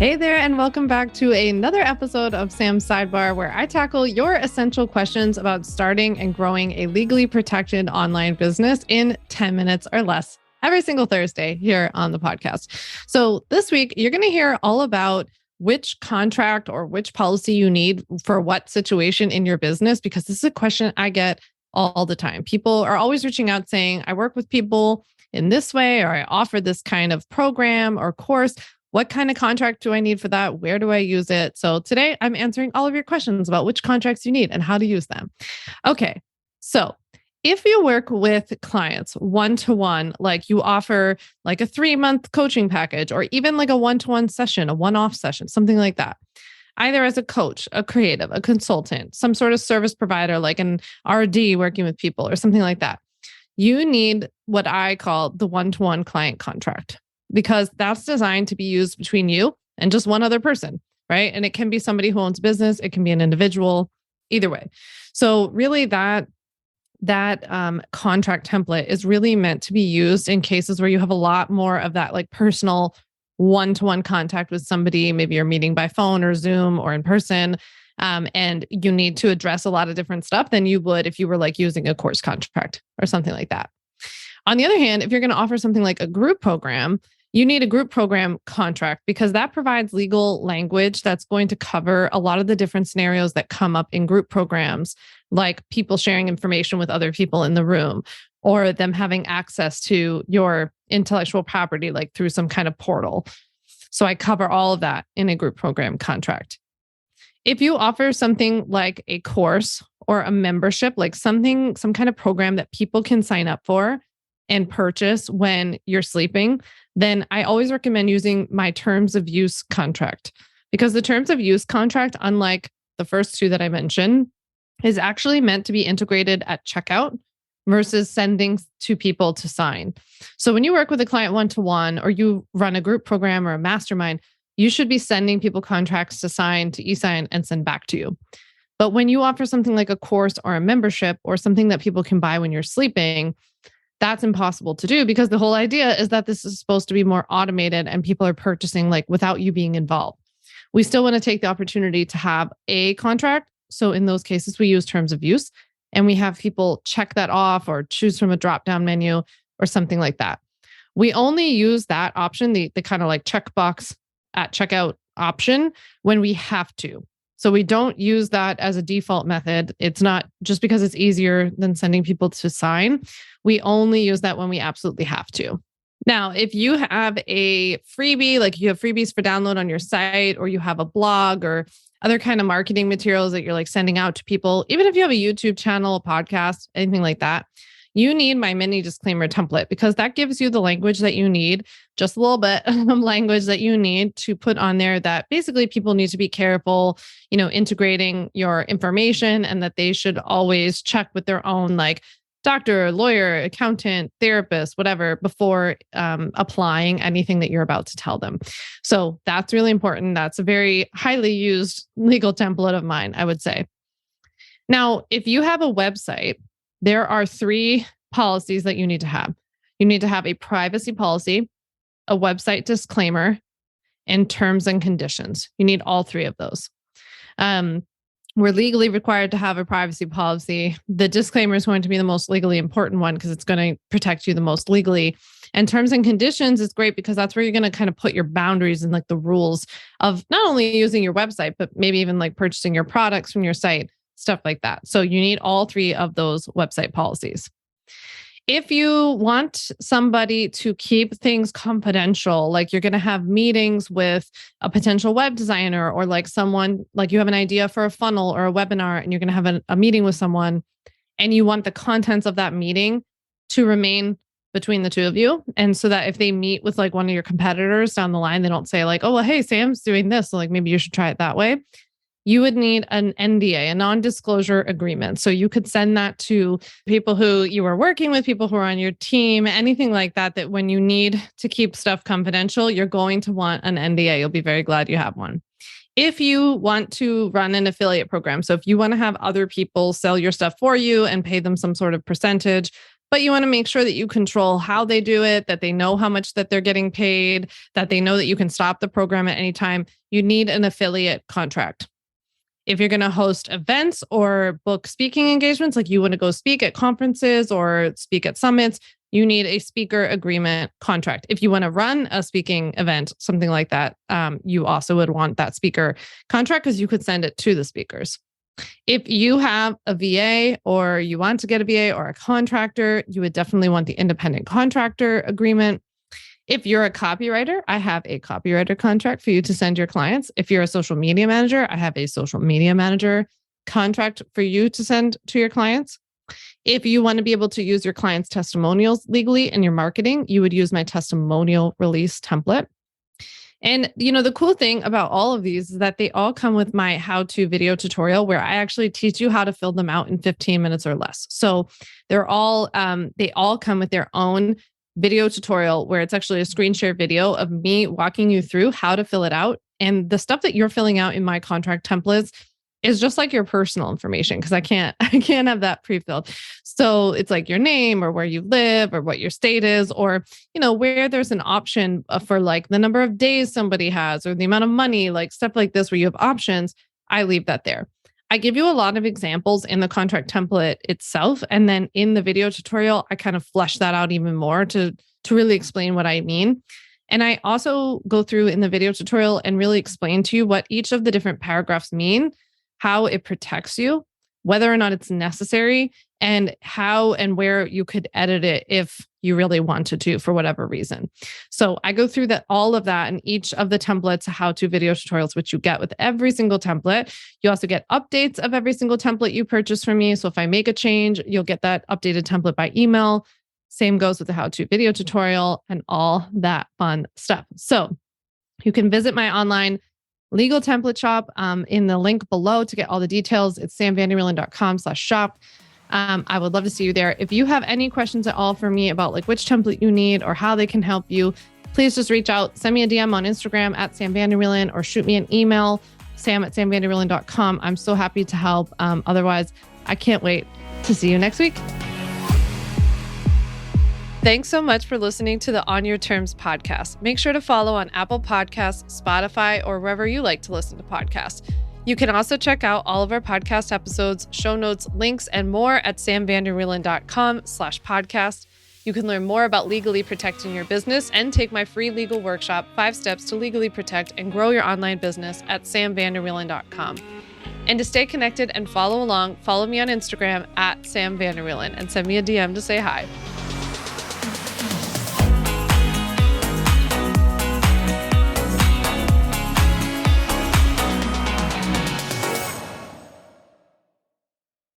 Hey there, and welcome back to another episode of Sam's Sidebar, where I tackle your essential questions about starting and growing a legally protected online business in 10 minutes or less every single Thursday here on the podcast. So this week, you're going to hear all about which contract or which policy you need for what situation in your business, because this is a question I get all the time. People are always reaching out saying, I work with people in this way, or I offer this kind of program or course. What kind of contract do I need for that? Where do I use it? So today I'm answering all of your questions about which contracts you need and how to use them. Okay. So if you work with clients one-to-one, like you offer like a 3-month coaching package, or even like a one-to-one session, a one-off session, something like that, either as a coach, a creative, a consultant, some sort of service provider, like an RD working with people or something like that, you need what I call the one-to-one client contract, because that's designed to be used between you and just one other person, right? And it can be somebody who owns a business. It can be an individual, either way. So really that contract template is really meant to be used in cases where you have a lot more of that like personal one-to-one contact with somebody. Maybe you're meeting by phone or Zoom or in person, and you need to address a lot of different stuff than you would if you were like using a course contract or something like that. On the other hand, if you're going to offer something like a group program, you need a group program contract, because that provides legal language that's going to cover a lot of the different scenarios that come up in group programs, like people sharing information with other people in the room, or them having access to your intellectual property, like through some kind of portal. So I cover all of that in a group program contract. If you offer something like a course or a membership, like some kind of program that people can sign up for and purchase when you're sleeping, then I always recommend using my terms of use contract, because the terms of use contract, unlike the first two that I mentioned, is actually meant to be integrated at checkout versus sending to people to sign. So when you work with a client one-to-one, or you run a group program or a mastermind, you should be sending people contracts to sign, to e-sign, and send back to you. But when you offer something like a course or a membership or something that people can buy when you're sleeping, that's impossible to do, because the whole idea is that this is supposed to be more automated and people are purchasing like without you being involved. We still want to take the opportunity to have a contract. So in those cases, we use terms of use, and we have people check that off or choose from a drop-down menu or something like that. We only use that option, the kind of like checkbox at checkout option, when we have to. So we don't use that as a default method. It's not just because it's easier than sending people to sign. We only use that when we absolutely have to. Now, if you have a freebie, like you have freebies for download on your site, or you have a blog or other kind of marketing materials that you're like sending out to people, even if you have a YouTube channel, a podcast, anything like that, you need my mini disclaimer template, because that gives you the language that you need, just a little bit of language that you need to put on there, that basically people need to be careful, integrating your information, and that they should always check with their own like doctor, lawyer, accountant, therapist, whatever, before applying anything that you're about to tell them. So that's really important. That's a very highly used legal template of mine, I would say. Now, if you have a website, there are 3 policies that you need to have. You need to have a privacy policy, a website disclaimer, and terms and conditions. You need all 3 of those. We're legally required to have a privacy policy. The disclaimer is going to be the most legally important one, because it's going to protect you the most legally. And terms and conditions is great, because that's where you're going to kind of put your boundaries and like the rules of not only using your website, but maybe even like purchasing your products from your site, stuff like that. So you need all 3 of those website policies. If you want somebody to keep things confidential, like you're going to have meetings with a potential web designer, or like someone, like you have an idea for a funnel or a webinar, and you're going to have a meeting with someone, and you want the contents of that meeting to remain between the two of you. And so that if they meet with like one of your competitors down the line, they don't say like, oh, well, hey, Sam's doing this, so like maybe you should try it that way. You would need an NDA, a non-disclosure agreement. So you could send that to people who you are working with, people who are on your team, anything like that, that when you need to keep stuff confidential, you're going to want an NDA. You'll be very glad you have one. If you want to run an affiliate program, so if you want to have other people sell your stuff for you and pay them some sort of percentage, But you want to make sure that you control how they do it, that they know how much that they're getting paid, that they know that you can stop the program at any time. You need an affiliate contract. If you're going to host events or book speaking engagements, like you want to go speak at conferences or speak at summits, you need a speaker agreement contract. If you want to run a speaking event, something like that, you also would want that speaker contract because you could send it to the speakers. If you have a VA or you want to get a VA or a contractor, you would definitely want the independent contractor agreement. If you're a copywriter, I have a copywriter contract for you to send your clients. If you're a social media manager, I have a social media manager contract for you to send to your clients. If you want to be able to use your clients' testimonials legally in your marketing, you would use my testimonial release template. And, the cool thing about all of these is that they all come with my how-to video tutorial where I actually teach you how to fill them out in 15 minutes or less. So they all come with their own video tutorial where it's actually a screen share video of me walking you through how to fill it out. And the stuff that you're filling out in my contract templates is just like your personal information because I can't have that pre-filled. So it's like your name or where you live or what your state is, or, where there's an option for like the number of days somebody has or the amount of money, like stuff like this, where you have options, I leave that there. I give you a lot of examples in the contract template itself. And then in the video tutorial, I kind of flesh that out even more to really explain what I mean. And I also go through in the video tutorial and really explain to you what each of the different paragraphs mean, how it protects you, whether or not it's necessary, and how and where you could edit it if you really wanted to for whatever reason. So I go through all of that in each of the templates, how-to video tutorials, which you get with every single template. You also get updates of every single template you purchase from me. So if I make a change, you'll get that updated template by email. Same goes with the how-to video tutorial and all that fun stuff. So you can visit my online legal template shop in the link below to get all the details. It's samvanderwielen.com/shop. I would love to see you there. If you have any questions at all for me about like which template you need or how they can help you, please just reach out. Send me a DM on Instagram at samvanderwielen or shoot me an email, sam@samvanderwielen.com. I'm so happy to help. Otherwise, I can't wait to see you next week. Thanks so much for listening to the On Your Terms podcast. Make sure to follow on Apple Podcasts, Spotify, or wherever you like to listen to podcasts. You can also check out all of our podcast episodes, show notes, links, and more at samvanderwielen.com/podcast. You can learn more about legally protecting your business and take my free legal workshop, 5 Steps to Legally Protect and Grow Your Online Business at samvanderwielen.com. And to stay connected and follow along, follow me on Instagram at samvanderwielen and send me a DM to say hi.